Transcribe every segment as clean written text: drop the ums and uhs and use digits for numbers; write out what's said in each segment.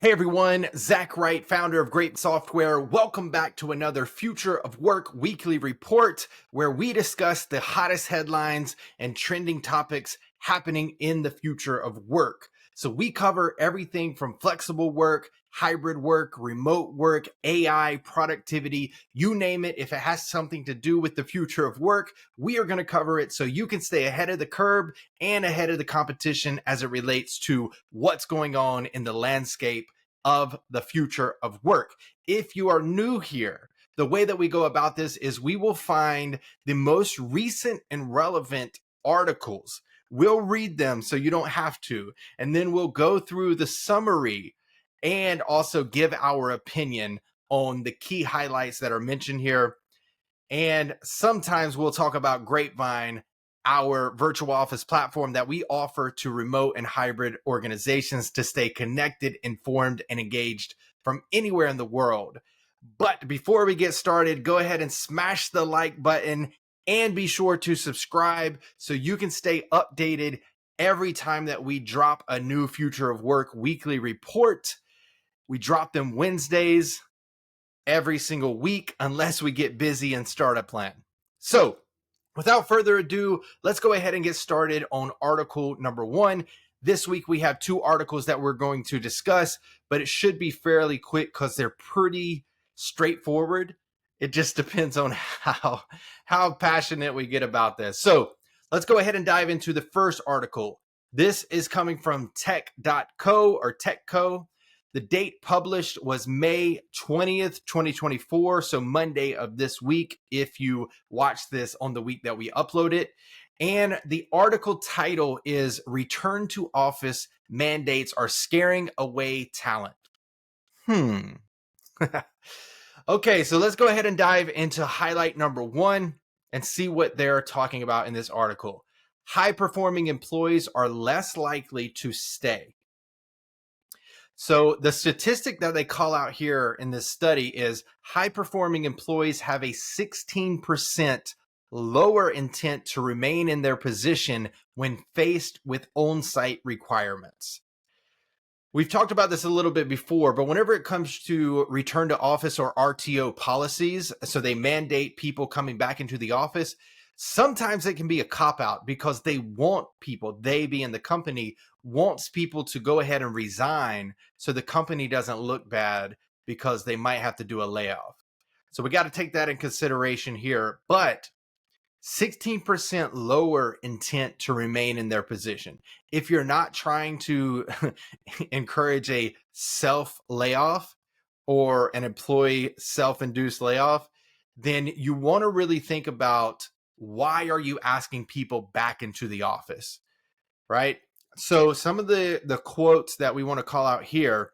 Hey everyone, Zach Wright, founder of Great Software. Welcome back to another Future of Work weekly report where we discuss the hottest headlines and trending topics happening in the future of work. So we cover everything from flexible work, hybrid work, remote work, AI, productivity, you name it. If it has something to do with the future of work, we are going to cover it so you can stay ahead of the curve and ahead of the competition as it relates to what's going on in the landscape of the future of work. If you are new here, the way that we go about this is we will find the most recent and relevant articles. We'll read them so you don't have to, and then we'll go through the summary and also give our opinion on the key highlights that are mentioned here. And sometimes we'll talk about Grapevine, our virtual office platform that we offer to remote and hybrid organizations to stay connected, informed, and engaged from anywhere in the world. But before we get started, go ahead and smash the like button and be sure to subscribe so you can stay updated every time that we drop a new Future of Work weekly report. We drop them Wednesdays every single week unless we get busy and start a plan. So without further ado, let's go ahead and get started on article number 1. This week we have 2 articles that we're going to discuss, but it should be fairly quick because they're pretty straightforward. It just depends on how passionate we get about this. So let's go ahead and dive into the first article. This is coming from tech.co or TechCo. The date published was May 20th, 2024. So Monday of this week, if you watch this on the week that we upload it. And the article title is Return to Office Mandates Are Scaring Away Talent. Okay, so let's go ahead and dive into highlight number 1 and see what they're talking about in this article. High-performing employees are less likely to stay. So the statistic that they call out here in this study is high-performing employees have a 16% lower intent to remain in their position when faced with on-site requirements. We've talked about this a little bit before, but whenever it comes to return to office or RTO policies, so they mandate people coming back into the office, sometimes it can be a cop-out because they want people, they being the company, wants people to go ahead and resign so the company doesn't look bad because they might have to do a layoff. So we got to take that in consideration here, but 16% lower intent to remain in their position. If you're not trying to encourage a self-layoff or an employee self-induced layoff, then you want to really think about why are you asking people back into the office, right? So some of the quotes that we want to call out here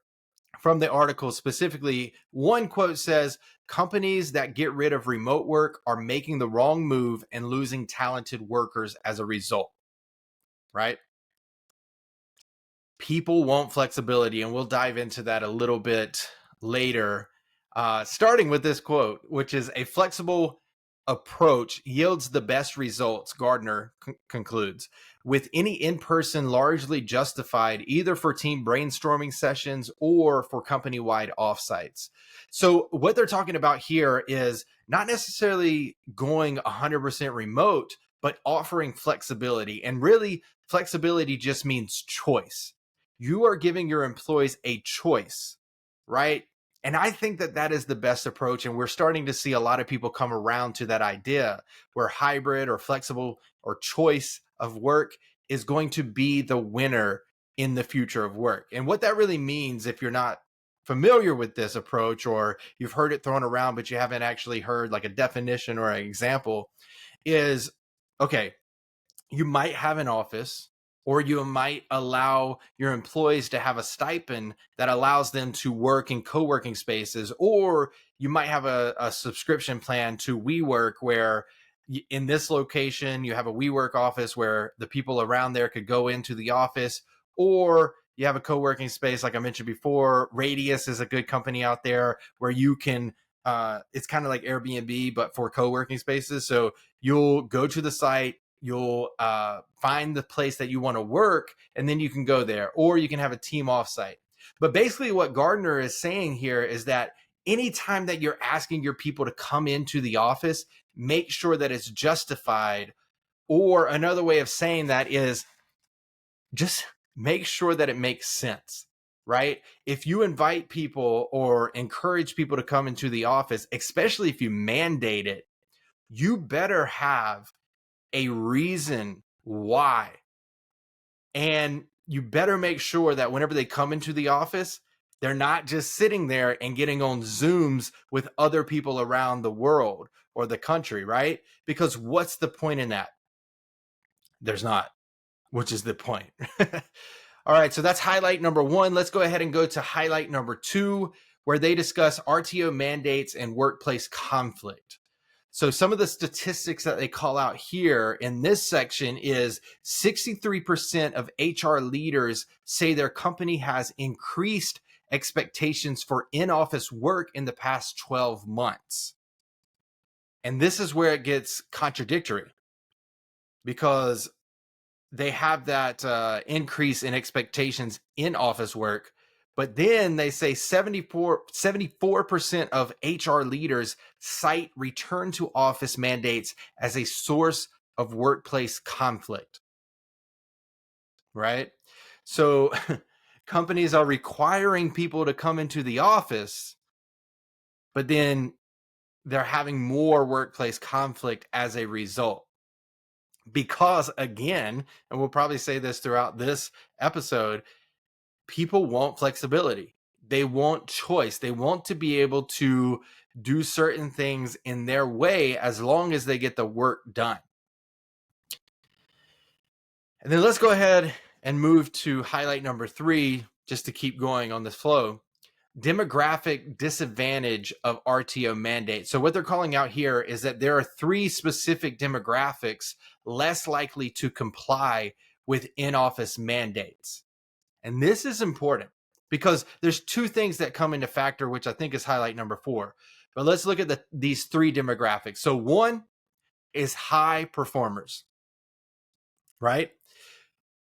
from the article specifically, one quote says, companies that get rid of remote work are making the wrong move and losing talented workers as a result, right? People want flexibility, and we'll dive into that a little bit later, starting with this quote, which is a flexible approach yields the best results, Gardner concludes, with any in-person largely justified either for team brainstorming sessions or for company-wide offsites. So what they're talking about here is not necessarily going 100% remote, but offering flexibility. And really, flexibility just means choice. You are giving your employees a choice, right? And I think that that is the best approach. And we're starting to see a lot of people come around to that idea where hybrid or flexible or choice of work is going to be the winner in the future of work. And what that really means, if you're not familiar with this approach or you've heard it thrown around, but you haven't actually heard like a definition or an example, is, okay, you might have an office, or you might allow your employees to have a stipend that allows them to work in co-working spaces, or you might have a subscription plan to WeWork where in this location, you have a WeWork office where the people around there could go into the office, or you have a co-working space. Like I mentioned before, Radius is a good company out there where you can, it's kind of like Airbnb, but for co-working spaces. So you'll go to the site, you'll find the place that you want to work, and then you can go there, or you can have a team offsite. But basically what Gardner is saying here is that anytime that you're asking your people to come into the office, make sure that it's justified. Or another way of saying that is just make sure that it makes sense, right? If you invite people or encourage people to come into the office, especially if you mandate it, you better have a reason why. And you better make sure that whenever they come into the office, they're not just sitting there and getting on Zooms with other people around the world or the country, right? Because what's the point in that? There's not, which is the point. All right, so that's highlight number one. Let's go ahead and go to highlight number two, where they discuss RTO mandates and workplace conflict. So some of the statistics that they call out here in this section is 63% of HR leaders say their company has increased expectations for in-office work in the past 12 months. And this is where it gets contradictory, because they have that increase in expectations in office work, but then they say 74% of HR leaders cite return to office mandates as a source of workplace conflict, right? So companies are requiring people to come into the office, but then they're having more workplace conflict as a result. Because again, and we'll probably say this throughout this episode, people want flexibility. They want choice. They want to be able to do certain things in their way as long as they get the work done. And then let's go ahead and move to highlight number three, just to keep going on this flow. Demographic disadvantage of RTO mandate. So what they're calling out here is that there are three specific demographics less likely to comply with in-office mandates. And this is important because there's two things that come into factor, which I think is highlight number four. But let's look at these three demographics. So one is high performers, right?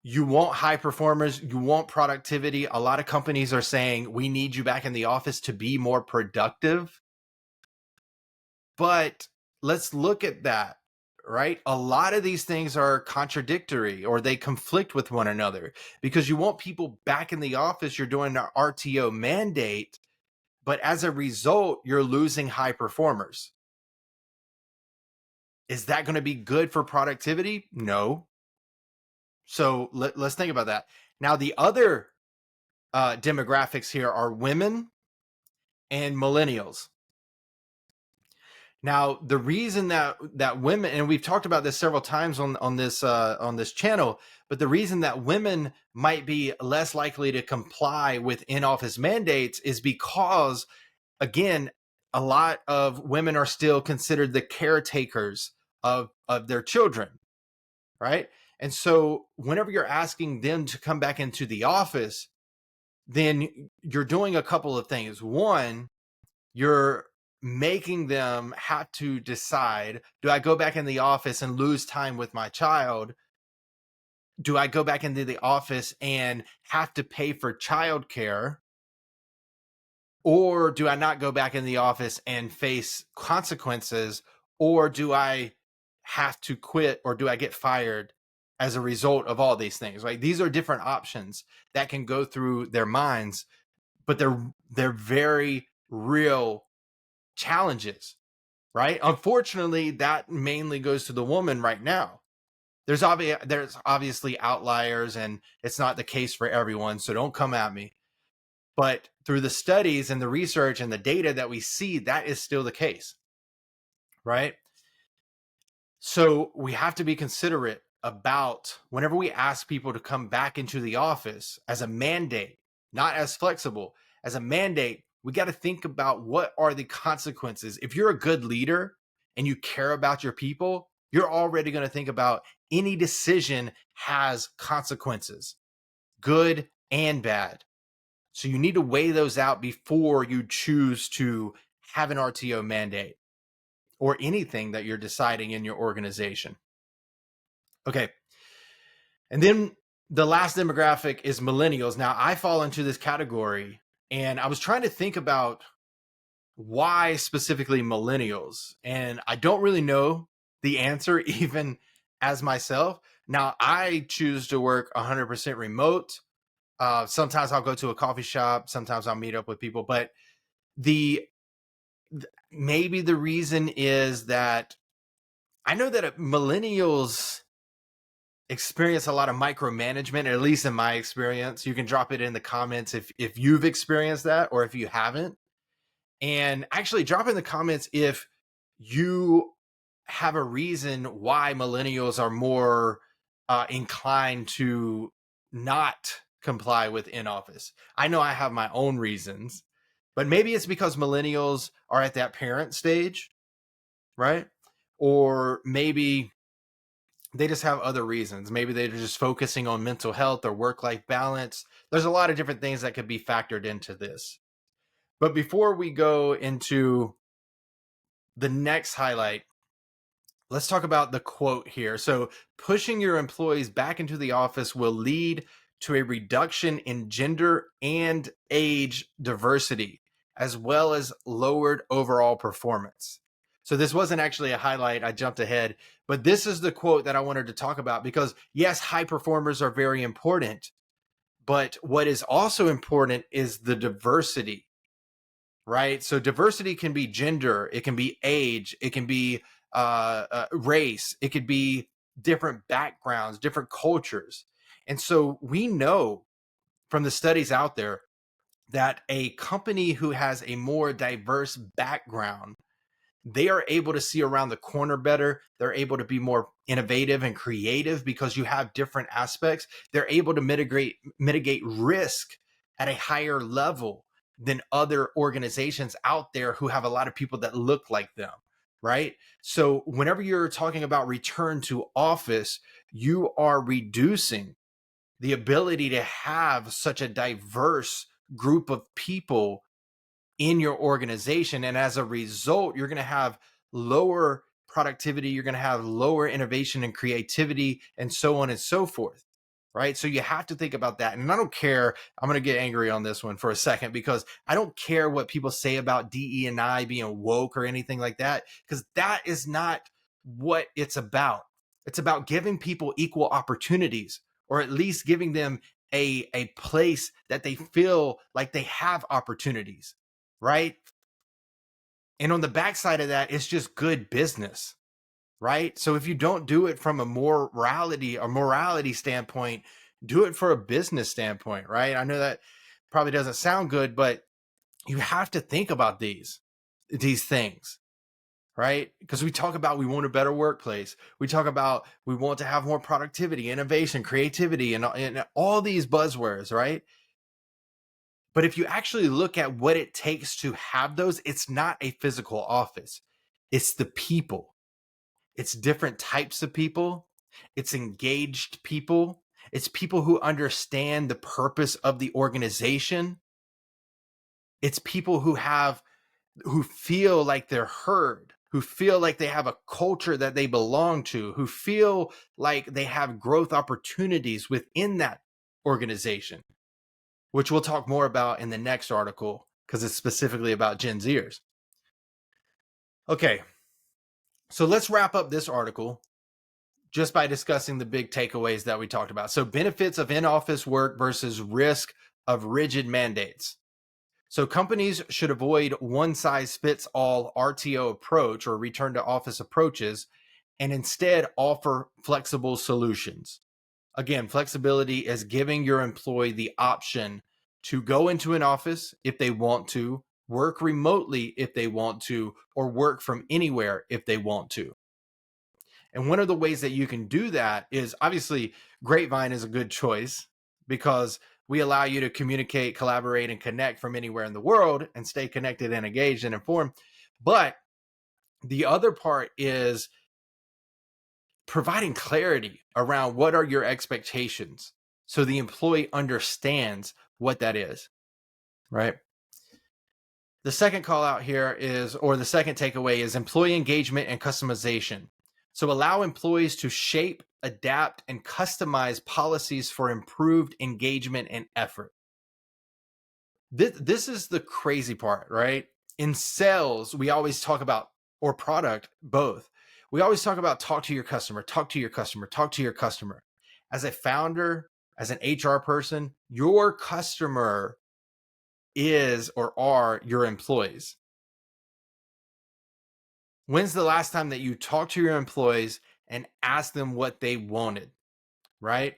You want high performers, you want productivity. A lot of companies are saying, we need you back in the office to be more productive. But let's look at that, right? A lot of these things are contradictory, or they conflict with one another, because you want people back in the office, you're doing an RTO mandate, but as a result, you're losing high performers. Is that going to be good for productivity? No. So let's think about that. Now, the other demographics here are women and millennials. Now, the reason that women, and we've talked about this several times on this channel, but the reason that women might be less likely to comply with in-office mandates is because, again, a lot of women are still considered the caretakers of their children, right? And so whenever you're asking them to come back into the office, then you're doing a couple of things. One, you're making them have to decide, do I go back in the office and lose time with my child? Do I go back into the office and have to pay for childcare? Or do I not go back in the office and face consequences? Or do I have to quit, or do I get fired as a result of all these things? Right? These are different options that can go through their minds, but they're very real challenges, right? Unfortunately, that mainly goes to the woman right now. There's obviously outliers, and it's not the case for everyone, so don't come at me. But through the studies and the research and the data that we see, that is still the case, right? So we have to be considerate about whenever we ask people to come back into the office as a mandate, not as flexible, as a mandate. We got to think about what are the consequences. If you're a good leader and you care about your people, you're already going to think about any decision has consequences, good and bad. So you need to weigh those out before you choose to have an RTO mandate or anything that you're deciding in your organization. Okay. And then The last demographic is millennials. Now, I fall into this category, and I was trying to think about why specifically millennials, and I don't really know the answer even as myself. Now, I choose to work 100% remote. Sometimes I'll go to a coffee shop, sometimes I'll meet up with people, but the maybe the reason is that I know that millennials experience a lot of micromanagement, at least in my experience. You can drop it in the comments if you've experienced that or if you haven't. And actually drop in the comments if you have a reason why millennials are more inclined to not comply with in office. I know I have my own reasons, but maybe it's because millennials are at that parent stage, right? Or maybe they just have other reasons. Maybe they're just focusing on mental health or work-life balance. There's a lot of different things that could be factored into this. But before we go into the next highlight, let's talk about the quote here. So, pushing your employees back into the office will lead to a reduction in gender and age diversity, as well as lowered overall performance. So, this wasn't actually a highlight. I jumped ahead, but this is the quote that I wanted to talk about because, yes, high performers are very important, but what is also important is the diversity, right? So diversity can be gender, it can be age, it can be race, it could be different backgrounds, different cultures. And so we know from the studies out there that a company who has a more diverse background, they are able to see around the corner better. They're able to be more innovative and creative because you have different aspects. They're able to mitigate risk at a higher level than other organizations out there who have a lot of people that look like them, right? So whenever you're talking about return to office, you are reducing the ability to have such a diverse group of people in your organization. And as a result, you're going to have lower productivity, you're going to have lower innovation and creativity, and so on and so forth. Right. So you have to think about that. And I don't care. I'm going to get angry on this one for a second because I don't care what people say about DE and I being woke or anything like that, because that is not what it's about. It's about giving people equal opportunities, or at least giving them a place that they feel like they have opportunities, right? And on the backside of that, it's just good business, right? So if you don't do it from a morality standpoint, do it for a business standpoint, right? I know that probably doesn't sound good, but you have to think about these things, right? Because we talk about we want a better workplace. We talk about we want to have more productivity, innovation, creativity, and all these buzzwords, right? But if you actually look at what it takes to have those, it's not a physical office. It's the people. It's different types of people. It's engaged people. It's people who understand the purpose of the organization. It's people who feel like they're heard, who feel like they have a culture that they belong to, who feel like they have growth opportunities within that organization, which we'll talk more about in the next article because it's specifically about Gen Zers. Okay, so let's wrap up this article just by discussing the big takeaways that we talked about. So, benefits of in-office work versus risk of rigid mandates. So, companies should avoid one-size-fits-all RTO approach or return to office approaches and instead offer flexible solutions. Again, flexibility is giving your employee the option to go into an office if they want to, work remotely if they want to, or work from anywhere if they want to. And one of the ways that you can do that is obviously Grapevine is a good choice because we allow you to communicate, collaborate, and connect from anywhere in the world and stay connected and engaged and informed. But the other part is providing clarity around what are your expectations so the employee understands what that is, right? The second call out here is, or the second takeaway is employee engagement and customization. So allow employees to shape adapt, and customize policies for improved engagement and effort. This is the crazy part, right? In sales, we always talk about, or product, both. We always talk about talk to your customer, talk to your customer, talk to your customer. As a founder, as an HR person, your customer is or are your employees. When's the last time that you talked to your employees and asked them what they wanted, right?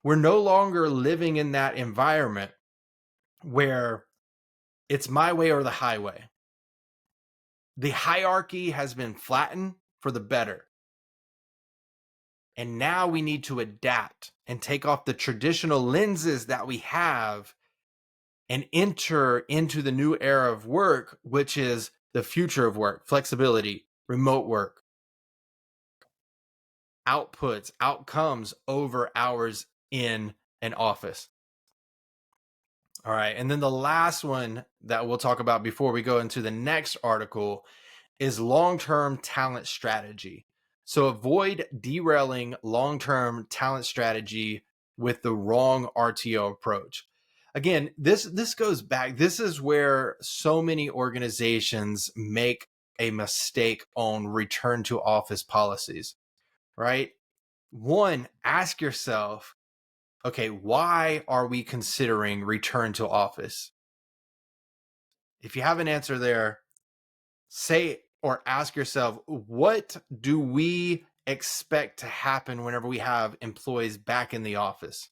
We're no longer living in that environment where it's my way or the highway. The hierarchy has been flattened for the better. And now we need to adapt and take off the traditional lenses that we have and enter into the new era of work, which is the future of work, flexibility, remote work, outputs, outcomes over hours in an office. All right. And then the last one that we'll talk about before we go into the next article is long-term talent strategy. So avoid derailing long-term talent strategy with the wrong RTO approach. Again, this goes back. This is where so many organizations make a mistake on return to office policies, right? One, ask yourself, okay, why are we considering return to office? If you have an answer there, say or ask yourself, what do we expect to happen whenever we have employees back in the office?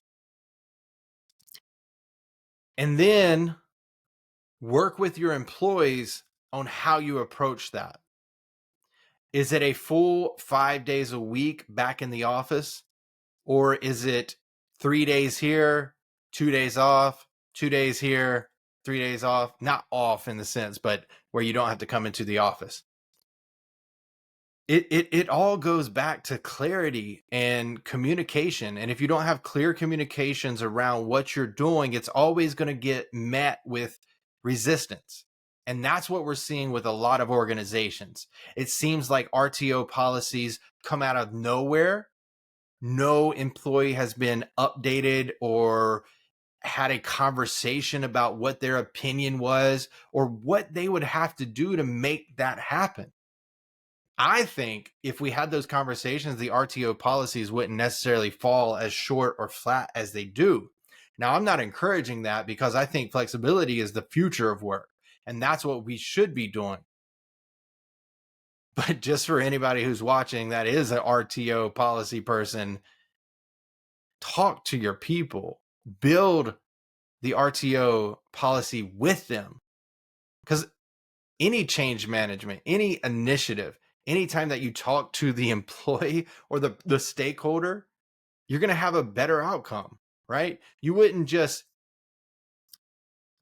And then work with your employees on how you approach that. Is it a full 5 days a week back in the office? Or is it 3 days here, 2 days off, 2 days here, 3 days off? Not off in the sense, but where you don't have to come into the office. It all goes back to clarity and communication. And if you don't have clear communications around what you're doing, it's always going to get met with resistance. And that's what we're seeing with a lot of organizations. It seems like RTO policies come out of nowhere. No employee has been updated or had a conversation about what their opinion was or what they would have to do to make that happen. I think if we had those conversations, the RTO policies wouldn't necessarily fall as short or flat as they do. Now, I'm not encouraging that because I think flexibility is the future of work, and that's what we should be doing. But just for anybody who's watching that is an RTO policy person, talk to your people, build the RTO policy with them. Because any change management, any initiative, anytime that you talk to the employee or the stakeholder, you're going to have a better outcome, right? You wouldn't just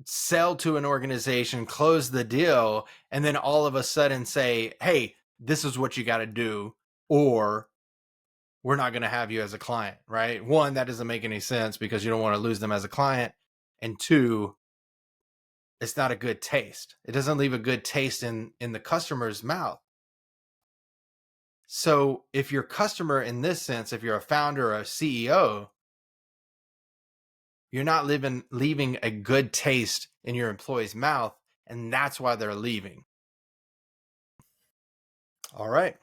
sell to an organization, close the deal, and then all of a sudden say, hey, this is what you got to do, or we're not going to have you as a client, right? One, that doesn't make any sense because you don't want to lose them as a client. And two, it's not a good taste. It doesn't leave a good taste in the customer's mouth. So if your customer, in this sense, if you're a founder or a CEO, you're not leaving a good taste in your employee's mouth, and that's why they're leaving. All right.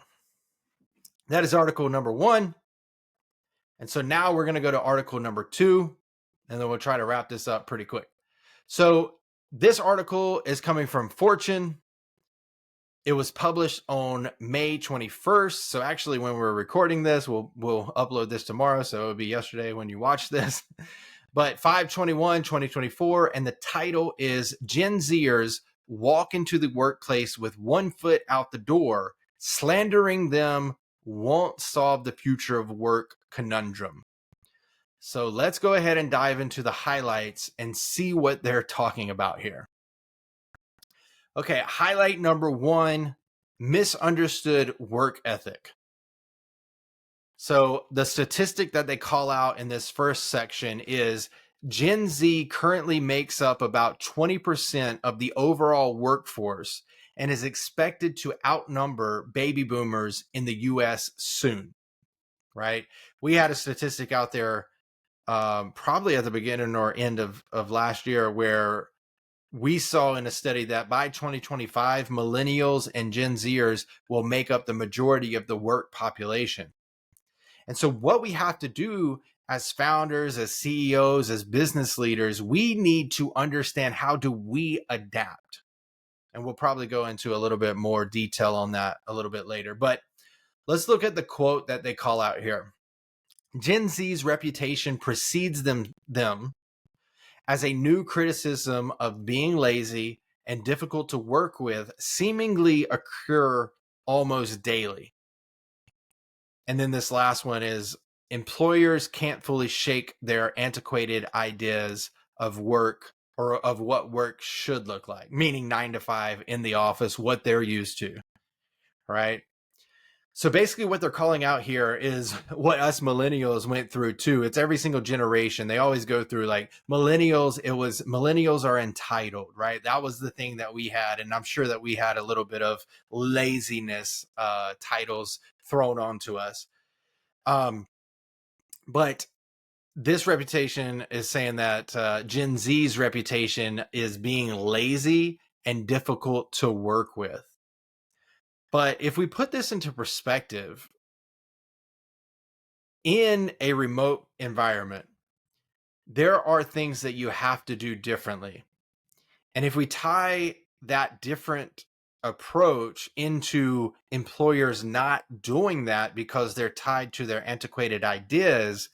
That is article number 1. And so now we're going to go to article number 2, and then we'll try to wrap this up pretty quick. So this article is coming from Fortune. It was published on May 21st. So actually, when we're recording this, we'll upload this tomorrow. So it'll be yesterday when you watch this. But 5/21/2024, and the title is Gen Zers Walk into the Workplace with One Foot Out the Door. Slandering them won't solve the future of work conundrum. So let's go ahead and dive into the highlights and see what they're talking about here. Okay, highlight number 1, misunderstood work ethic. So the statistic that they call out in this first section is Gen Z currently makes up about 20% of the overall workforce and is expected to outnumber baby boomers in the US soon. right? We had a statistic out there probably at the beginning or end of last year where we saw in a study that by 2025, millennials and Gen Zers will make up the majority of the work population. And so, what we have to do as founders, as CEOs, as business leaders, we need to understand how do we adapt. And we'll probably go into a little bit more detail on that a little bit later. But let's look at the quote that they call out here. Gen Z's reputation precedes them as a new criticism of being lazy and difficult to work with seemingly occur almost daily. And then this last one is employers can't fully shake their antiquated ideas of work or of what work should look like, meaning 9 to 5 in the office, what they're used to, right? So basically what they're calling out here is what us millennials went through too. It's every single generation. They always go through like millennials. It was millennials are entitled, right? That was the thing that we had. And I'm sure that we had a little bit of laziness titles thrown onto us. But this reputation is saying that Gen Z's reputation is being lazy and difficult to work with. But if we put this into perspective, in a remote environment, there are things that you have to do differently. And if we tie that different approach into employers not doing that because they're tied to their antiquated ideas,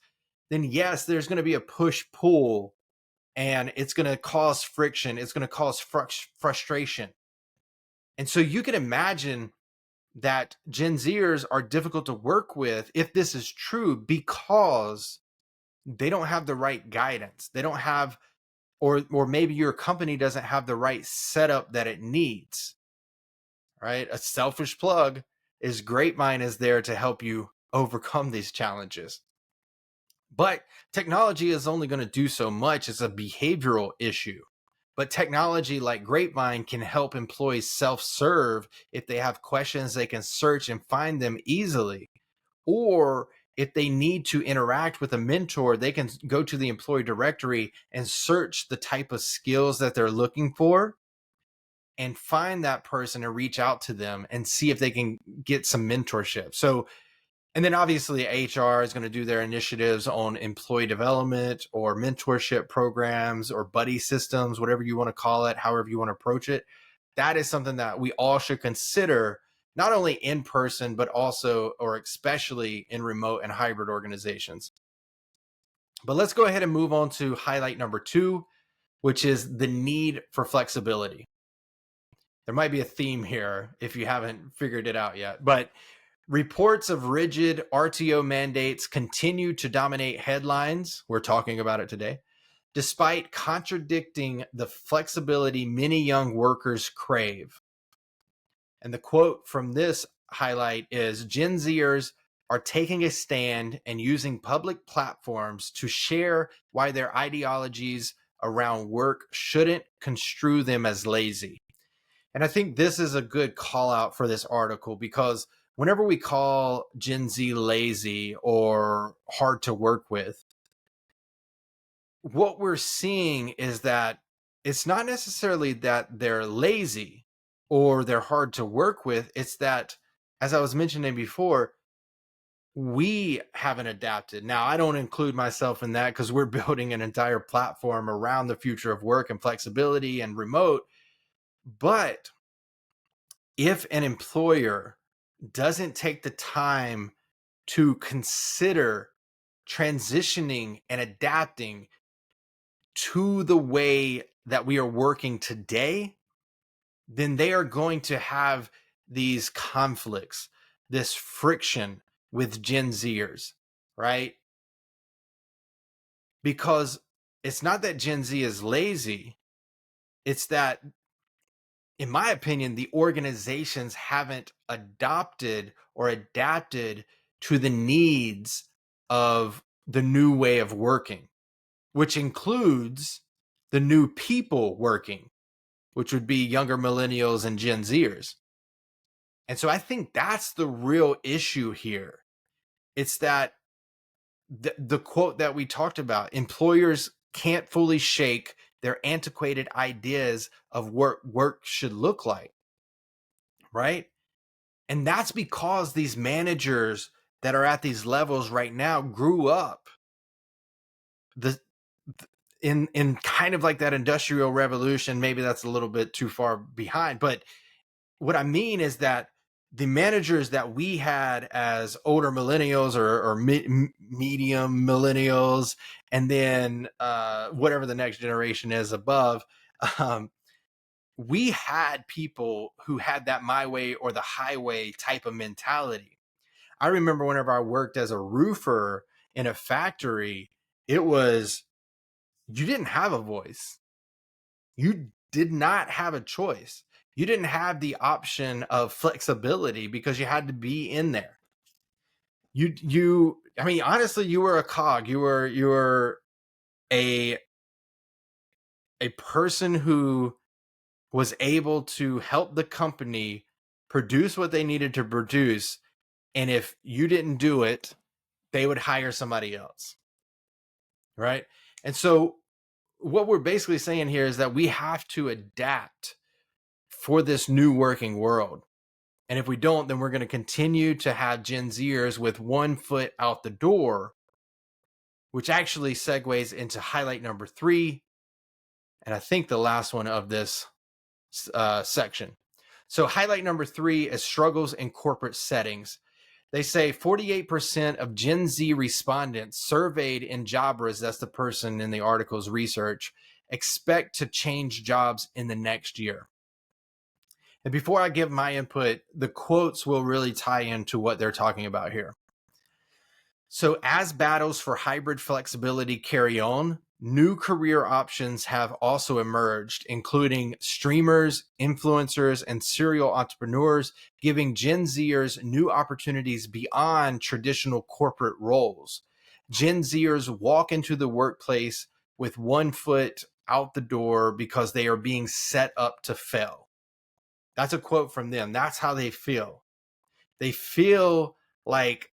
then yes, there's going to be a push pull and it's going to cause friction. It's going to cause frustration. And so you can imagine that Gen Zers are difficult to work with if this is true because they don't have the right guidance. They don't have, or maybe your company doesn't have the right setup that it needs, right? A selfish plug is Grapevine is there to help you overcome these challenges. But technology is only going to do so much. It's a behavioral issue. But technology like Grapevine can help employees self-serve. If they have questions, they can search and find them easily. Or if they need to interact with a mentor, they can go to the employee directory and search the type of skills that they're looking for and find that person and reach out to them and see if they can get some mentorship. So, and then obviously HR is going to do their initiatives on employee development or mentorship programs or buddy systems, whatever you want to call it, however you want to approach it. That is something that we all should consider, not only in person, but also, or especially in remote and hybrid organizations. But let's go ahead and move on to highlight number 2, which is the need for flexibility. There might be a theme here if you haven't figured it out yet, but reports of rigid RTO mandates continue to dominate headlines. We're talking about it today, despite contradicting the flexibility many young workers crave. And the quote from this highlight is Gen Zers are taking a stand and using public platforms to share why their ideologies around work shouldn't construe them as lazy. And I think this is a good call out for this article because whenever we call Gen Z lazy or hard to work with, what we're seeing is that it's not necessarily that they're lazy or they're hard to work with. It's that, as I was mentioning before, we haven't adapted. Now, I don't include myself in that because we're building an entire platform around the future of work and flexibility and remote. But if an employer doesn't take the time to consider transitioning and adapting to the way that we are working today, then they are going to have these conflicts, this friction with Gen Zers, right? Because it's not that Gen Z is lazy, it's that, in my opinion, the organizations haven't adopted or adapted to the needs of the new way of working, which includes the new people working, which would be younger millennials and Gen Zers. And so I think that's the real issue here It's that the quote that we talked about, employers can't fully shake their antiquated ideas of what work should look like, right? And that's because these managers that are at these levels right now grew up the in kind of like that industrial revolution. Maybe that's a little bit too far behind, but what I mean is that the managers that we had as older millennials or medium millennials, and then whatever the next generation is above, um, we had people who had that my way or the highway type of mentality. I remember whenever I worked as a roofer in a factory, it was, you didn't have a voice. You did not have a choice. You didn't have the option of flexibility because you had to be in there. I mean, honestly, you were a cog. You were a a person who was able to help the company produce what they needed to produce. And if you didn't do it, they would hire somebody else. Right. And so what we're basically saying here is that we have to adapt for this new working world. And if we don't, then we're going to continue to have Gen Zers with one foot out the door, which actually segues into highlight number 3. And I think the last one of this section. So highlight number 3 is struggles in corporate settings. They say 48% of Gen Z respondents surveyed in Jobras, that's the person in the article's research, expect to change jobs in the next year. And before I give my input, the quotes will really tie into what they're talking about here. So as battles for hybrid flexibility carry on, new career options have also emerged, including streamers, influencers, and serial entrepreneurs, giving Gen Zers new opportunities beyond traditional corporate roles. Gen Zers walk into the workplace with one foot out the door because they are being set up to fail. That's a quote from them. That's how they feel. They feel like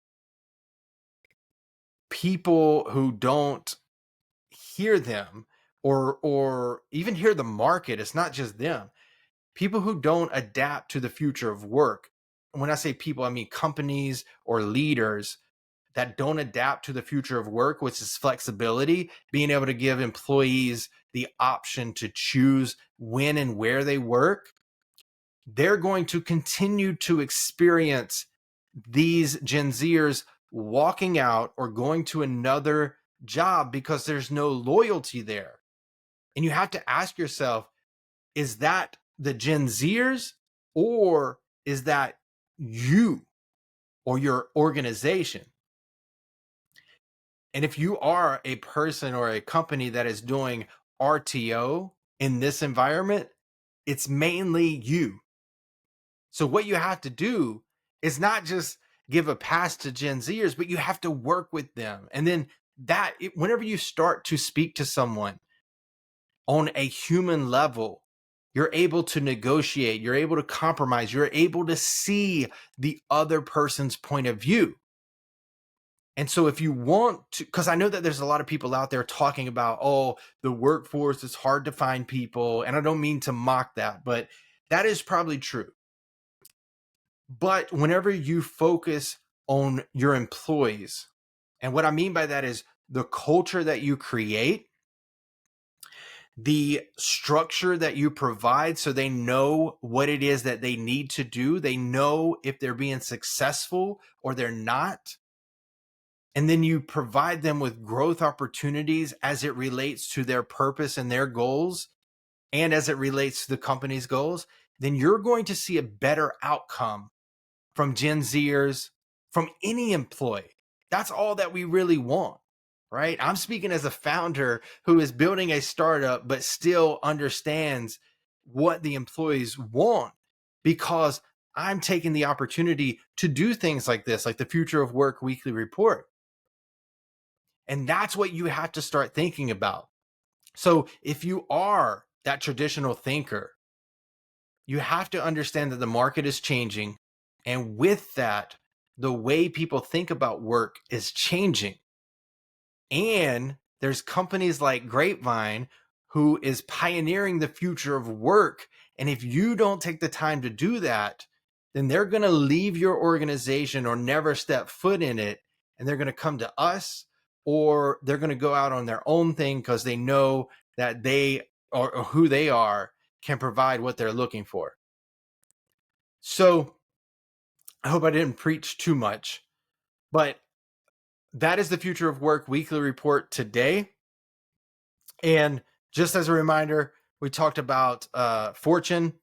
people who don't hear them or even hear the market, it's not just them. People who don't adapt to the future of work. When I say people, I mean companies or leaders that don't adapt to the future of work, which is flexibility, being able to give employees the option to choose when and where they work. They're going to continue to experience these Gen Zers walking out or going to another job because there's no loyalty there. And you have to ask yourself, is that the Gen Zers or is that you or your organization? And if you are a person or a company that is doing RTO in this environment, it's mainly you. So what you have to do is not just give a pass to Gen Zers, but you have to work with them. And then whenever you start to speak to someone on a human level, you're able to negotiate, you're able to compromise, you're able to see the other person's point of view. And so if you want to, because I know that there's a lot of people out there talking about, oh, the workforce is hard to find people. And I don't mean to mock that, but that is probably true. But whenever you focus on your employees, and what I mean by that is the culture that you create, the structure that you provide so they know what it is that they need to do, they know if they're being successful or they're not. And then you provide them with growth opportunities as it relates to their purpose and their goals, and as it relates to the company's goals, then you're going to see a better outcome from Gen Zers, from any employee. That's all that we really want, right? I'm speaking as a founder who is building a startup, but still understands what the employees want because I'm taking the opportunity to do things like this, like the Future of Work weekly report. And that's what you have to start thinking about. So if you are that traditional thinker, you have to understand that the market is changing. And with that, the way people think about work is changing. And there's companies like Grapevine who is pioneering the future of work. And if you don't take the time to do that, then they're going to leave your organization or never step foot in it. And they're going to come to us, or they're going to go out on their own thing because they know that they or who they are can provide what they're looking for. So I hope I didn't preach too much, but that is the Future of Work weekly report today. And just as a reminder, we talked about fortune.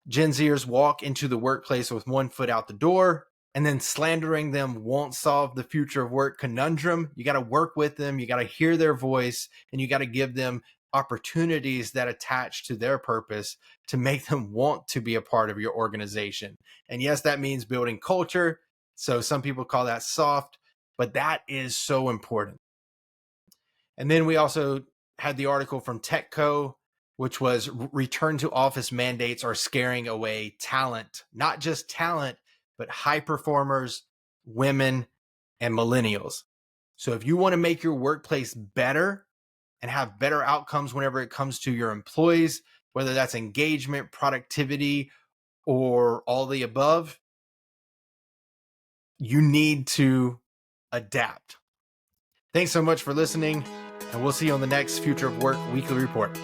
Gen Zers walk into the workplace with one foot out the door, and then slandering them won't solve the future of work conundrum. You got to work with them, you got to hear their voice, and you got to give them opportunities that attach to their purpose to make them want to be a part of your organization. And yes, that means building culture. So some people call that soft, but that is so important. And then we also had the article from TechCo, which was return to office mandates are scaring away talent, not just talent, but high performers, women, and millennials. So if you want to make your workplace better and have better outcomes whenever it comes to your employees, whether that's engagement, productivity, or all the above, you need to adapt. Thanks so much for listening, and we'll see you on the next Future of Work Weekly Report.